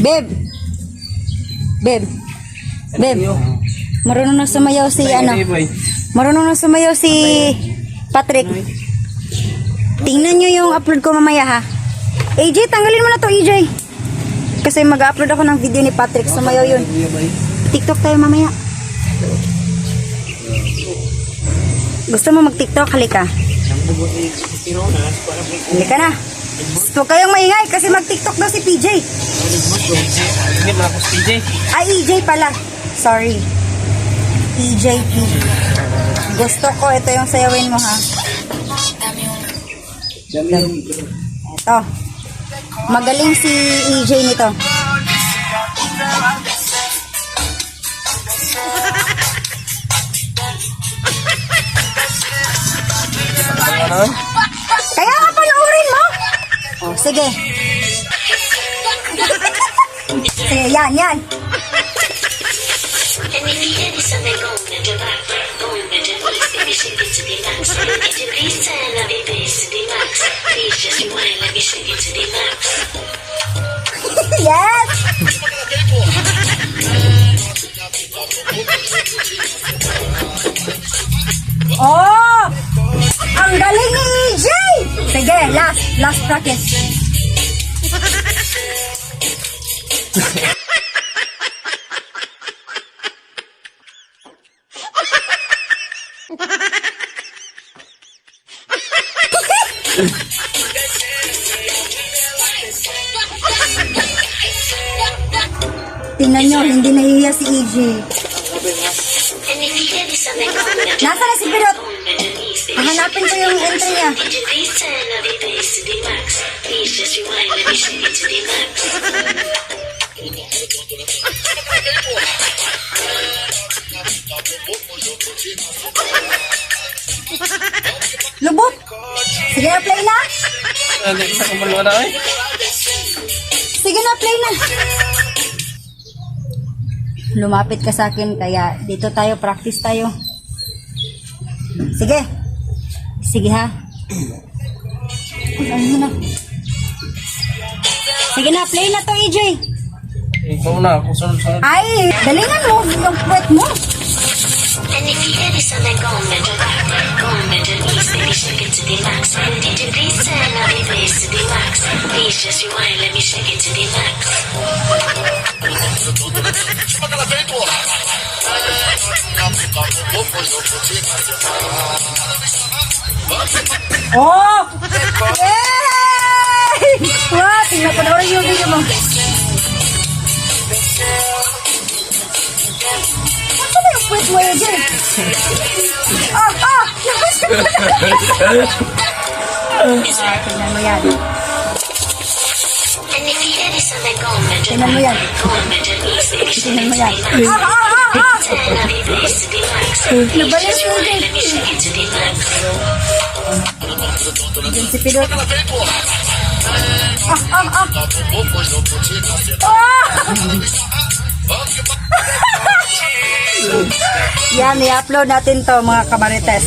Beb. Beb. Beb. Marunong na sumayaw si ano? Marunong na sumayaw si Patrick. Tingnan nyo yung upload ko mamaya ha. AJ, tanggalin mo na to AJ. Kasi mag-upload ako ng video ni Patrick. Sumayaw yun. TikTok tayo mamaya. Gusto mo mag-TikTok? Halika. Halika na. Huwag kayong maingay kasi mag-TikTok daw si PJ. Ay, EJ pala. Sorry. PJ. Gusto ko. Ito yung sayawin mo ha. Ito. Magaling si EJ nito. Kaya nga panoorin mo. Oh, sige. Sige, yan. And if you hear this on the go and the back, go and the knees, let me sing it to the max. It to please turn up the bass to the max. Please just rewind, let me sing it to the max. Yes! Oh! Ang galing ni EJ! Sige, last practice. Tingnan nyo, hindi nahihiya si EJ. And if you hear this on the go and the Nasa na si Pirot? go and the knees, let me Hahanapin ko yung entry niya. it to please turn up the bass to the max. Please just rewind, let me sing it to the max. Lubot! Sige na, play na! Sige na, play na! Lumapit ka sa akin, kaya dito tayo, practice tayo. Sige. Sige ha. Ano na? Sige na, play na to, EJ. Ikaw na, ako sunod-sunod. Ay, galingan mo, yung puwet mo. And if you hear this on the go and the back, go and the knees, let me shake it to the max. And did you please turn up the bass to the max? Please just rewind, let me shake it to the max. Oh! Yay! Wow, tingnan ko na rin yung video mo. Ano ba yung puwet mo yun dyan? Tingnan mo yan. And if you hear this on the go and the Tingnan mo yan. go and the knees, let me shake Tingnan it mo to yan. the max. Turn up the bass to the max. Please Nabalis just mo rewind, dyan. let me shake it to the max. Diyan si Pilot. Yan, i-upload natin to mga kamarites.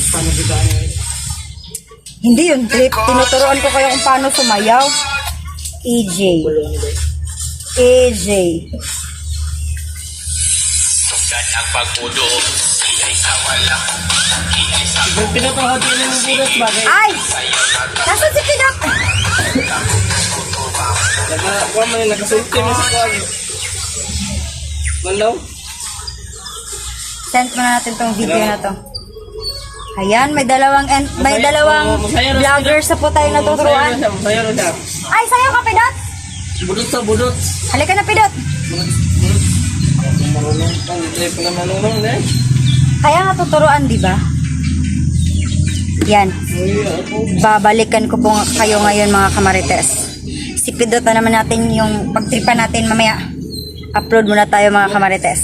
Hindi yun trip. Tinuturuan ko kayo kung paano sumayaw. EJ. EJ. Pinatawag ko ng budas bagay. Ay! Nasaan si Pilot? Nakakuha man yung nakasulti mo sa kuwan. Malaw? Send mo na natin tong video na to. Ayan, may dalawang vloggers sa po tayo natuturuan. Masaya rin siya. Ay, sayo ka, Pidot! Budot sa budot. Halika na, Pidot! Marunong pa, hindi pa naman marunong eh. Kaya nga tuturuan, di ba? Yan. Babalikan ko po kayo ngayon, mga kamarites. Si Pidot na naman natin yung pagtripan natin mamaya. Upload muna tayo, mga kamarites.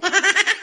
Ha ha ha!